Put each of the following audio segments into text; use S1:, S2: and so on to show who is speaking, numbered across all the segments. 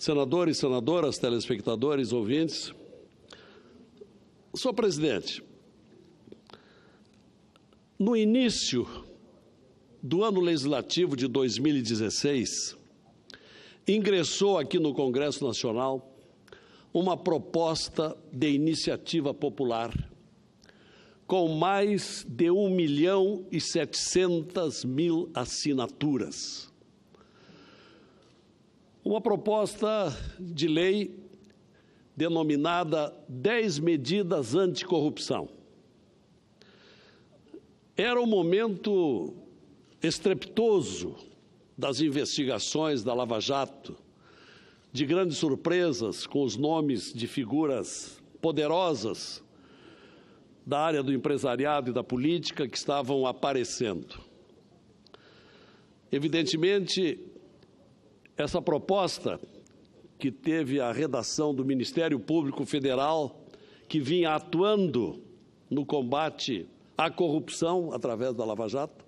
S1: Senadores, senadoras, telespectadores, ouvintes. Senhor presidente, no início do ano legislativo de 2016, ingressou aqui no Congresso Nacional uma proposta de iniciativa popular com mais de 1.700.000 assinaturas. Uma proposta de lei denominada 10 medidas anticorrupção. Era um momento estrepitoso das investigações da Lava Jato, de grandes surpresas com os nomes de figuras poderosas da área do empresariado e da política que estavam aparecendo. Evidentemente, essa proposta, que teve a redação do Ministério Público Federal, que vinha atuando no combate à corrupção através da Lava Jato,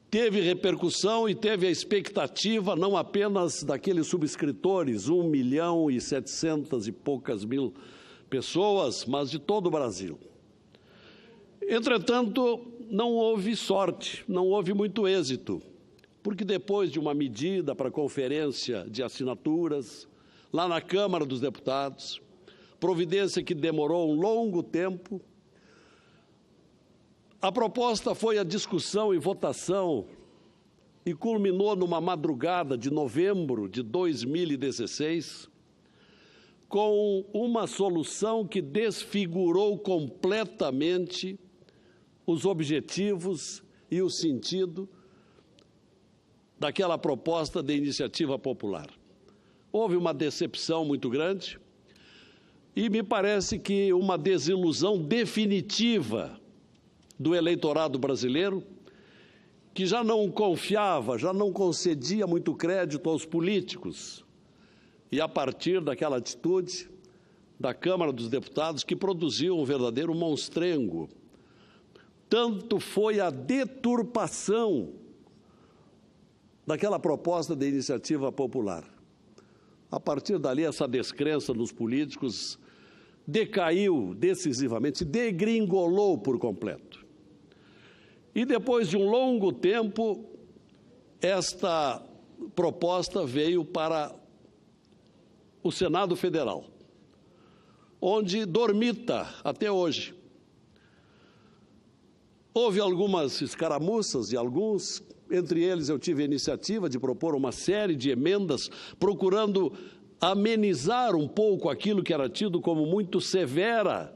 S1: teve repercussão e teve a expectativa não apenas daqueles subscritores, 1.700.000 e poucas mil pessoas, mas de todo o Brasil. Entretanto, não houve sorte, não houve muito êxito, porque depois de uma medida para conferência de assinaturas, lá na Câmara dos Deputados, providência que demorou um longo tempo, a proposta foi a discussão e votação e culminou numa madrugada de novembro de 2016, com uma solução que desfigurou completamente os objetivos e o sentido daquela proposta de iniciativa popular. Houve uma decepção muito grande e me parece que uma desilusão definitiva do eleitorado brasileiro, que já não confiava, já não concedia muito crédito aos políticos. E a partir daquela atitude da Câmara dos Deputados, que produziu um verdadeiro monstrengo, tanto foi a deturpação daquela proposta de iniciativa popular. A partir dali, essa descrença nos políticos decaiu decisivamente, degringolou por completo. E depois de um longo tempo, esta proposta veio para o Senado Federal, onde dormita até hoje. Houve algumas escaramuças e alguns, entre eles eu tive a iniciativa de propor uma série de emendas, procurando amenizar um pouco aquilo que era tido como muito severa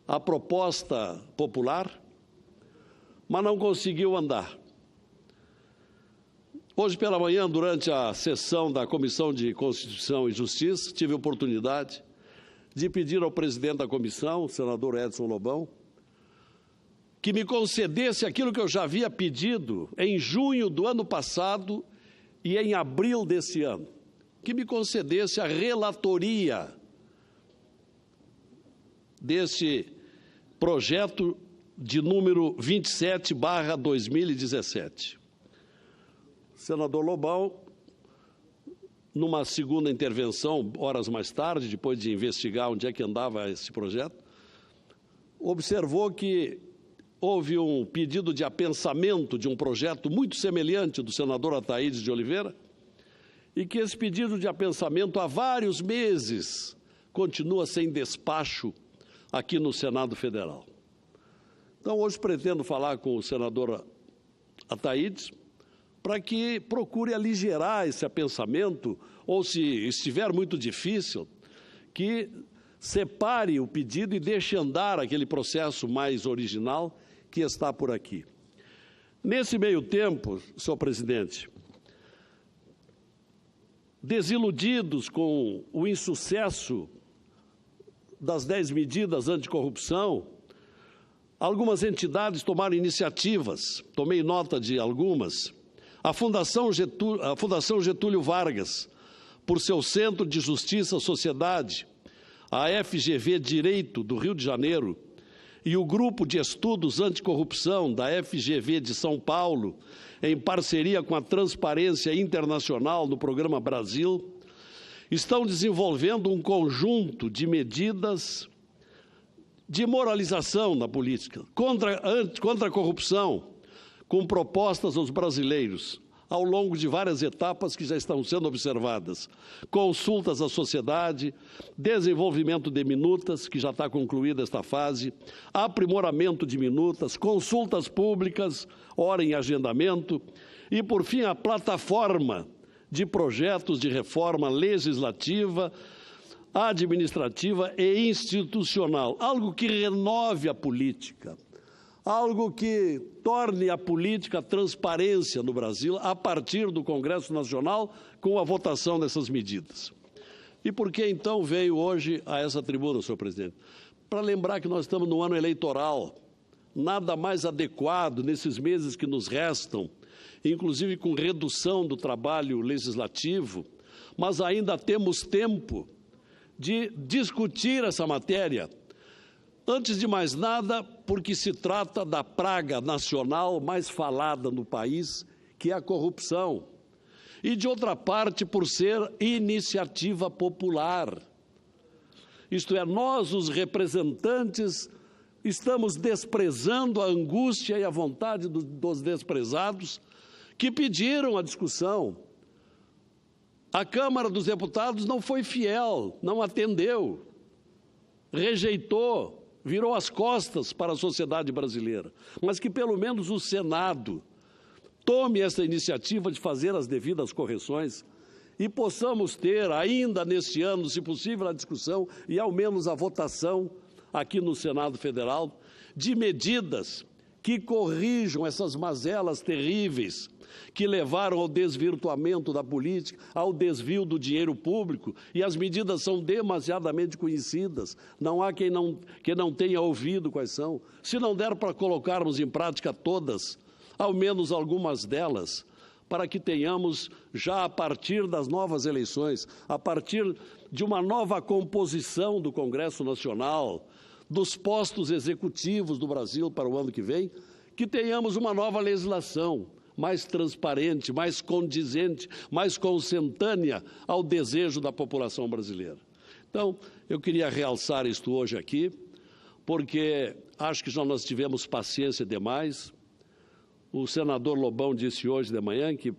S1: a proposta popular, mas não conseguiu andar. Hoje pela manhã, durante a sessão da Comissão de Constituição e Justiça, tive a oportunidade de pedir ao presidente da comissão, o senador Edson Lobão, que me concedesse aquilo que eu já havia pedido em junho do ano passado e em abril desse ano, que me concedesse a relatoria desse projeto de número 27/2017. O senador Lobão, numa segunda intervenção, horas mais tarde, depois de investigar onde é que andava esse projeto, observou que houve um pedido de apensamento de um projeto muito semelhante do senador Ataídes de Oliveira e que esse pedido de apensamento há vários meses continua sem despacho aqui no Senado Federal. Então, hoje pretendo falar com o senador Ataídes para que procure aligerar esse apensamento ou, se estiver muito difícil, que separe o pedido e deixe andar aquele processo mais original que está por aqui. Nesse meio tempo, senhor presidente, desiludidos com o insucesso das 10 medidas anticorrupção, algumas entidades tomaram iniciativas, tomei nota de algumas. A Fundação Getúlio Vargas, por seu Centro de Justiça e Sociedade, a FGV Direito do Rio de Janeiro e o Grupo de Estudos Anticorrupção da FGV de São Paulo, em parceria com a Transparência Internacional no Programa Brasil, estão desenvolvendo um conjunto de medidas de moralização na política, contra a corrupção, com propostas aos brasileiros, ao longo de várias etapas que já estão sendo observadas. Consultas à sociedade, desenvolvimento de minutas, que já está concluída esta fase, aprimoramento de minutas, consultas públicas, hora em agendamento, e, por fim, a plataforma de projetos de reforma legislativa, administrativa e institucional, algo que renove a política, algo que torne a política transparência no Brasil a partir do Congresso Nacional com a votação dessas medidas. E por que então veio hoje a essa tribuna, senhor presidente? Para lembrar que nós estamos no ano eleitoral, nada mais adequado nesses meses que nos restam, inclusive com redução do trabalho legislativo, mas ainda temos tempo de discutir essa matéria. Antes de mais nada, porque se trata da praga nacional mais falada no país, que é a corrupção. E, de outra parte, por ser iniciativa popular. Isto é, nós, os representantes, estamos desprezando a angústia e a vontade dos desprezados que pediram a discussão. A Câmara dos Deputados não foi fiel, não atendeu, rejeitou, virou as costas para a sociedade brasileira. Mas que pelo menos o Senado tome essa iniciativa de fazer as devidas correções e possamos ter ainda neste ano, se possível, a discussão e ao menos a votação aqui no Senado Federal de medidas que corrijam essas mazelas terríveis que levaram ao desvirtuamento da política, ao desvio do dinheiro público, e as medidas são demasiadamente conhecidas. Não há quem não tenha ouvido quais são. Se não der para colocarmos em prática todas, ao menos algumas delas, para que tenhamos, já a partir das novas eleições, a partir de uma nova composição do Congresso Nacional, dos postos executivos do Brasil para o ano que vem, que tenhamos uma nova legislação, mais transparente, mais condizente, mais consentânea ao desejo da população brasileira. Então, eu queria realçar isto hoje aqui, porque acho que já nós tivemos paciência demais. O senador Lobão disse hoje de manhã que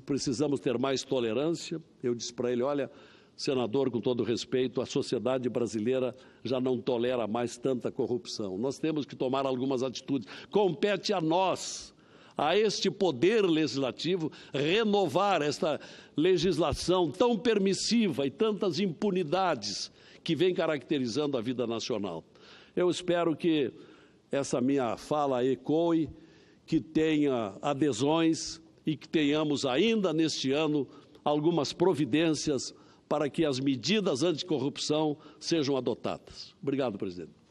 S1: precisamos ter mais tolerância. Eu disse para ele, olha, senador, com todo respeito, a sociedade brasileira já não tolera mais tanta corrupção. Nós temos que tomar algumas atitudes. Compete a nós, a este poder legislativo, renovar esta legislação tão permissiva e tantas impunidades que vem caracterizando a vida nacional. Eu espero que essa minha fala ecoe, que tenha adesões e que tenhamos ainda neste ano algumas providências para que as medidas anticorrupção sejam adotadas. Obrigado, presidente.